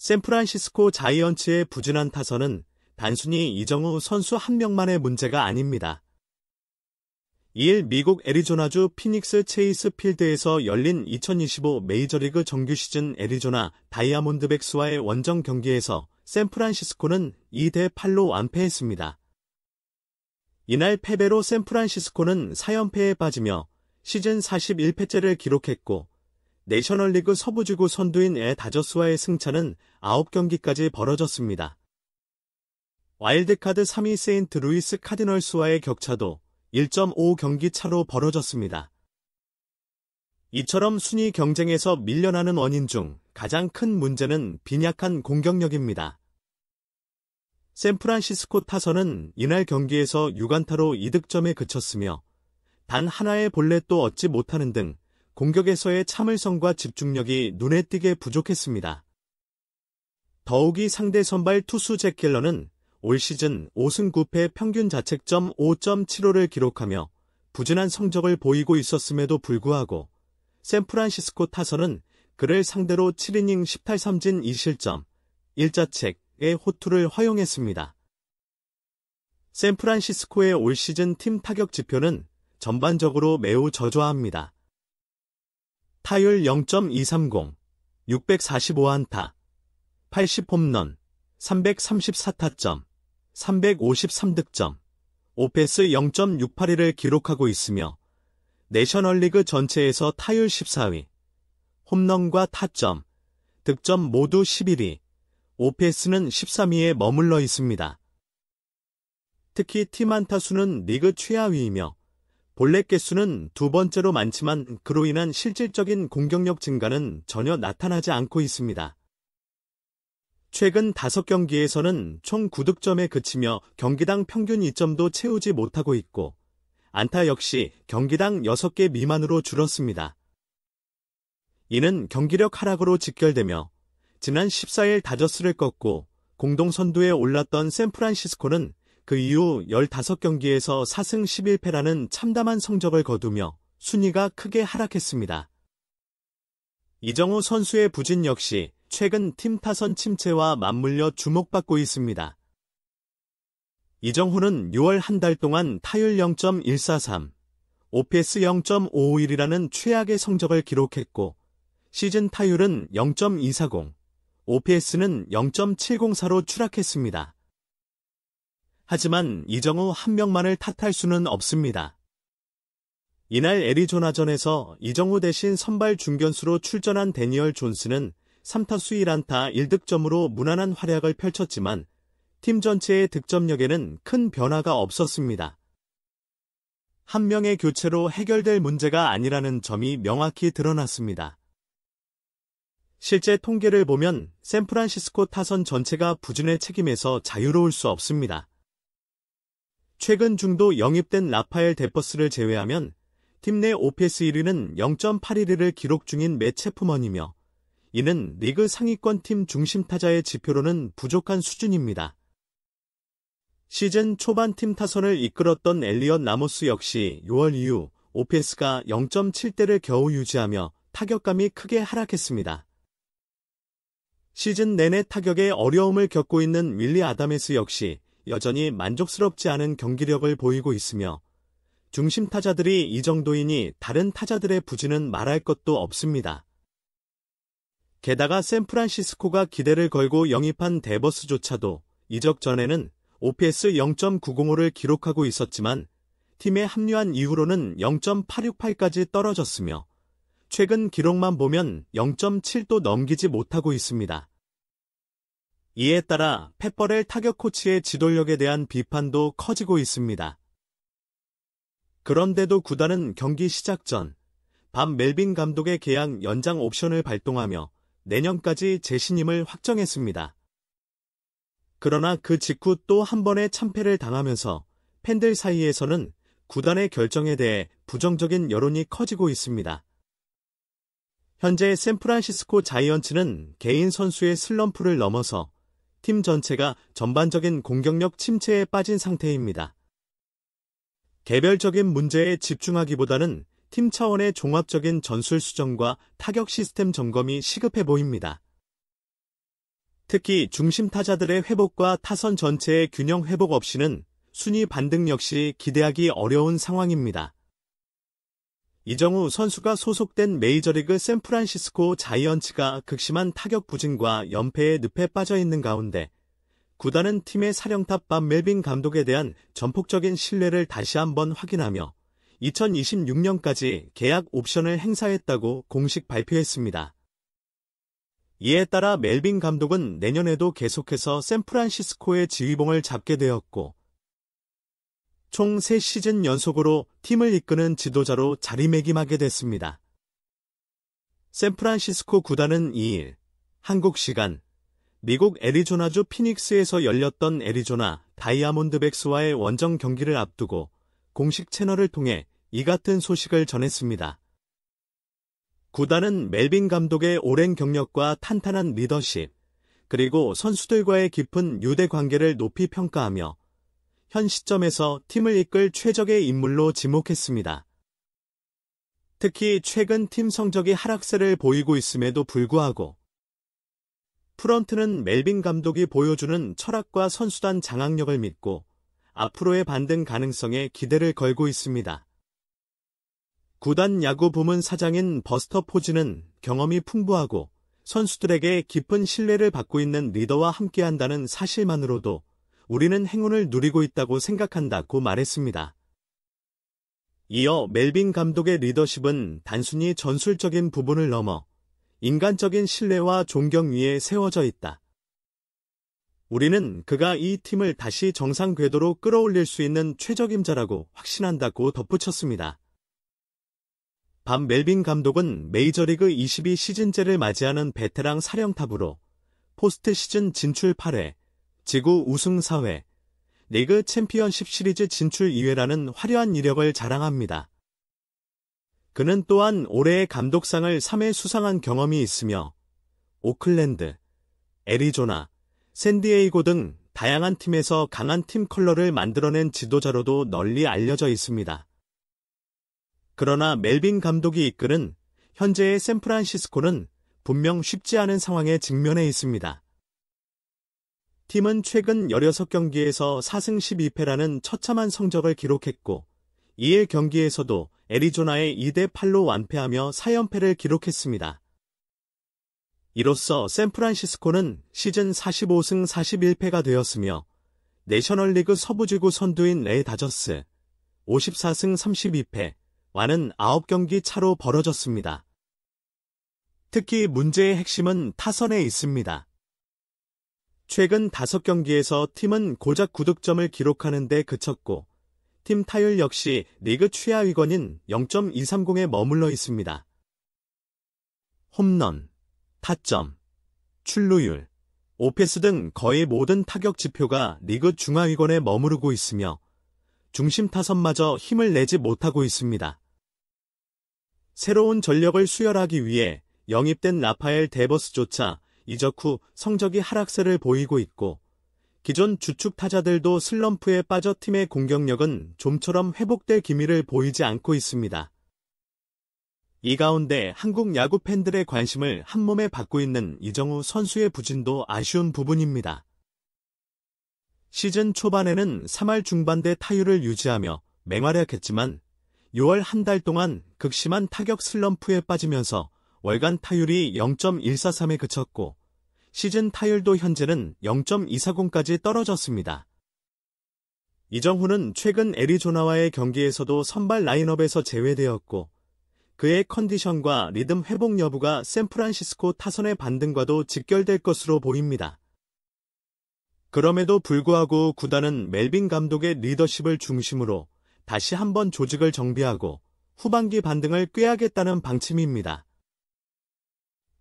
샌프란시스코 자이언츠의 부진한 타선은 단순히 이정후 선수 한 명만의 문제가 아닙니다. 2일 미국 애리조나주 피닉스 체이스 필드에서 열린 2025 메이저리그 정규 시즌 애리조나 다이아몬드백스와의 원정 경기에서 샌프란시스코는 2대8로 완패했습니다. 이날 패배로 샌프란시스코는 4연패에 빠지며 시즌 41패째를 기록했고 내셔널리그 서부지구 선두인 다저스와의 승차는 9경기까지 벌어졌습니다. 와일드카드 3위 세인트루이스 카디널스와의 격차도 1.5경기 차로 벌어졌습니다. 이처럼 순위 경쟁에서 밀려나는 원인 중 가장 큰 문제는 빈약한 공격력입니다. 샌프란시스코 타선은 이날 경기에서 6안타로 2득점에 그쳤으며 단 하나의 볼넷도 얻지 못하는 등 공격에서의 참을성과 집중력이 눈에 띄게 부족했습니다. 더욱이 상대 선발 투수 잭 갤러는 올 시즌 5승 9패 평균 자책점 5.75를 기록하며 부진한 성적을 보이고 있었음에도 불구하고 샌프란시스코 타선은 그를 상대로 7이닝 10탈3진 2실점, 1자책의 호투를 허용했습니다. 샌프란시스코의 올 시즌 팀 타격 지표는 전반적으로 매우 저조합니다. 타율 0.230, 645안타, 80홈런, 334타점, 353득점, 오페스 0.682를 기록하고 있으며 내셔널리그 전체에서 타율 14위, 홈런과 타점, 득점 모두 11위, 오페스는 13위에 머물러 있습니다. 특히 팀 안타 수는 리그 최하위이며 볼넷 개수는 두 번째로 많지만 그로 인한 실질적인 공격력 증가는 전혀 나타나지 않고 있습니다. 최근 5경기에서는 총 9득점에 그치며 경기당 평균 2점도 채우지 못하고 있고 안타 역시 경기당 6개 미만으로 줄었습니다. 이는 경기력 하락으로 직결되며 지난 14일 다저스를 꺾고 공동 선두에 올랐던 샌프란시스코는 그 이후 15경기에서 4승 11패라는 참담한 성적을 거두며 순위가 크게 하락했습니다. 이정후 선수의 부진 역시 최근 팀 타선 침체와 맞물려 주목받고 있습니다. 이정후는 6월 한 달 동안 타율 0.143, OPS 0.551이라는 최악의 성적을 기록했고 시즌 타율은 0.240, OPS는 0.704로 추락했습니다. 하지만 이정후 한 명만을 탓할 수는 없습니다. 이날 애리조나전에서 이정후 대신 선발 중견수로 출전한 데니얼 존스는 3타수 1안타 1득점으로 무난한 활약을 펼쳤지만 팀 전체의 득점력에는 큰 변화가 없었습니다. 한 명의 교체로 해결될 문제가 아니라는 점이 명확히 드러났습니다. 실제 통계를 보면 샌프란시스코 타선 전체가 부진의 책임에서 자유로울 수 없습니다. 최근 중도 영입된 라파엘 데퍼스를 제외하면 팀 내 OPS 1위는 0.812를 기록 중인 맷 체프먼이며 이는 리그 상위권 팀 중심 타자의 지표로는 부족한 수준입니다. 시즌 초반 팀 타선을 이끌었던 엘리엇 라모스 역시 6월 이후 OPS가 0.7대를 겨우 유지하며 타격감이 크게 하락했습니다. 시즌 내내 타격에 어려움을 겪고 있는 윌리 아다메스 역시 여전히 만족스럽지 않은 경기력을 보이고 있으며 중심 타자들이 이 정도이니 다른 타자들의 부진은 말할 것도 없습니다. 게다가 샌프란시스코가 기대를 걸고 영입한 데버스조차도 이적 전에는 OPS 0.905를 기록하고 있었지만 팀에 합류한 이후로는 0.868까지 떨어졌으며 최근 기록만 보면 0.7도 넘기지 못하고 있습니다. 이에 따라 펫버렐 타격 코치의 지도력에 대한 비판도 커지고 있습니다. 그런데도 구단은 경기 시작 전 밥 멜빈 감독의 계약 연장 옵션을 발동하며 내년까지 재신임을 확정했습니다. 그러나 그 직후 또 한 번의 참패를 당하면서 팬들 사이에서는 구단의 결정에 대해 부정적인 여론이 커지고 있습니다. 현재 샌프란시스코 자이언츠는 개인 선수의 슬럼프를 넘어서 팀 전체가 전반적인 공격력 침체에 빠진 상태입니다. 개별적인 문제에 집중하기보다는 팀 차원의 종합적인 전술 수정과 타격 시스템 점검이 시급해 보입니다. 특히 중심 타자들의 회복과 타선 전체의 균형 회복 없이는 순위 반등 역시 기대하기 어려운 상황입니다. 이정후 선수가 소속된 메이저리그 샌프란시스코 자이언츠가 극심한 타격 부진과 연패의 늪에 빠져 있는 가운데 구단은 팀의 사령탑 밥 멜빈 감독에 대한 전폭적인 신뢰를 다시 한번 확인하며 2026년까지 계약 옵션을 행사했다고 공식 발표했습니다. 이에 따라 멜빈 감독은 내년에도 계속해서 샌프란시스코의 지휘봉을 잡게 되었고 총 3시즌 연속으로 팀을 이끄는 지도자로 자리매김하게 됐습니다. 샌프란시스코 구단은 2일 한국 시간 미국 애리조나주 피닉스에서 열렸던 애리조나 다이아몬드백스와의 원정 경기를 앞두고 공식 채널을 통해 이 같은 소식을 전했습니다. 구단은 멜빈 감독의 오랜 경력과 탄탄한 리더십, 그리고 선수들과의 깊은 유대 관계를 높이 평가하며 현 시점에서 팀을 이끌 최적의 인물로 지목했습니다. 특히 최근 팀 성적이 하락세를 보이고 있음에도 불구하고 프런트는 멜빈 감독이 보여주는 철학과 선수단 장악력을 믿고 앞으로의 반등 가능성에 기대를 걸고 있습니다. 구단 야구 부문 사장인 버스터 포즈는 경험이 풍부하고 선수들에게 깊은 신뢰를 받고 있는 리더와 함께한다는 사실만으로도 우리는 행운을 누리고 있다고 생각한다고 말했습니다. 이어 멜빈 감독의 리더십은 단순히 전술적인 부분을 넘어 인간적인 신뢰와 존경 위에 세워져 있다. 우리는 그가 이 팀을 다시 정상 궤도로 끌어올릴 수 있는 최적임자라고 확신한다고 덧붙였습니다. 밥 멜빈 감독은 메이저리그 22 시즌째를 맞이하는 베테랑 사령탑으로 포스트 시즌 진출 8회, 지구 우승 4회, 리그 챔피언십 시리즈 진출 2회라는 화려한 이력을 자랑합니다. 그는 또한 올해의 감독상을 3회 수상한 경험이 있으며 오클랜드, 애리조나, 샌디에이고 등 다양한 팀에서 강한 팀 컬러를 만들어낸 지도자로도 널리 알려져 있습니다. 그러나 멜빈 감독이 이끄는 현재의 샌프란시스코는 분명 쉽지 않은 상황에 직면해 있습니다. 팀은 최근 16경기에서 4승 12패라는 처참한 성적을 기록했고 2일 경기에서도 애리조나에 2대8로 완패하며 4연패를 기록했습니다. 이로써 샌프란시스코는 시즌 45승 41패가 되었으며 내셔널리그 서부지구 선두인 레 다저스 54승 32패와는 9경기 차로 벌어졌습니다. 특히 문제의 핵심은 타선에 있습니다. 최근 5경기에서 팀은 고작 9득점을 기록하는 데 그쳤고 팀 타율 역시 리그 최하위권인 0.230에 머물러 있습니다. 홈런, 타점, 출루율, 오페스 등 거의 모든 타격 지표가 리그 중하위권에 머무르고 있으며 중심 타선마저 힘을 내지 못하고 있습니다. 새로운 전력을 수혈하기 위해 영입된 라파엘 데버스조차 이적 후 성적이 하락세를 보이고 있고 기존 주축 타자들도 슬럼프에 빠져 팀의 공격력은 좀처럼 회복될 기미를 보이지 않고 있습니다. 이 가운데 한국 야구 팬들의 관심을 한몸에 받고 있는 이정후 선수의 부진도 아쉬운 부분입니다. 시즌 초반에는 3할 중반대 타율을 유지하며 맹활약했지만 6월 한 달 동안 극심한 타격 슬럼프에 빠지면서 월간 타율이 0.143에 그쳤고 시즌 타율도 현재는 0.240까지 떨어졌습니다. 이정후는 최근 애리조나와의 경기에서도 선발 라인업에서 제외되었고 그의 컨디션과 리듬 회복 여부가 샌프란시스코 타선의 반등과도 직결될 것으로 보입니다. 그럼에도 불구하고 구단은 멜빈 감독의 리더십을 중심으로 다시 한번 조직을 정비하고 후반기 반등을 꾀하겠다는 방침입니다.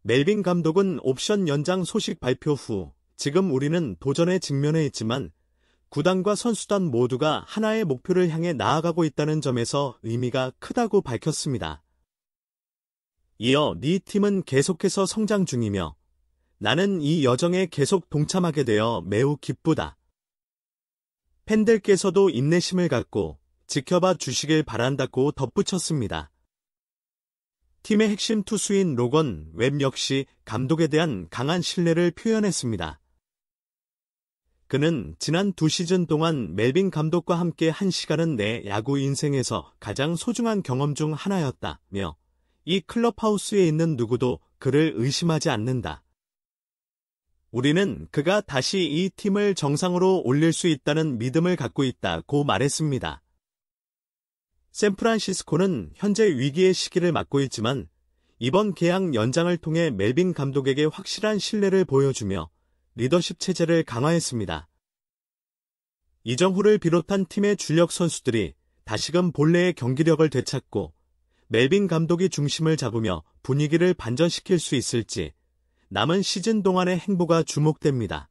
멜빈 감독은 옵션 연장 소식 발표 후 지금 우리는 도전에 직면해 있지만 구단과 선수단 모두가 하나의 목표를 향해 나아가고 있다는 점에서 의미가 크다고 밝혔습니다. 이어 네 팀은 계속해서 성장 중이며 나는 이 여정에 계속 동참하게 되어 매우 기쁘다. 팬들께서도 인내심을 갖고 지켜봐 주시길 바란다고 덧붙였습니다. 팀의 핵심 투수인 로건 웹 역시 감독에 대한 강한 신뢰를 표현했습니다. 그는 지난 2시즌 동안 멜빈 감독과 함께 한 시간은 내 야구 인생에서 가장 소중한 경험 중 하나였다며 이 클럽하우스에 있는 누구도 그를 의심하지 않는다. 우리는 그가 다시 이 팀을 정상으로 올릴 수 있다는 믿음을 갖고 있다고 말했습니다. 샌프란시스코는 현재 위기의 시기를 맞고 있지만 이번 계약 연장을 통해 멜빈 감독에게 확실한 신뢰를 보여주며 리더십 체제를 강화했습니다. 이정후를 비롯한 팀의 주력 선수들이 다시금 본래의 경기력을 되찾고 멜빈 감독이 중심을 잡으며 분위기를 반전시킬 수 있을지 남은 시즌 동안의 행보가 주목됩니다.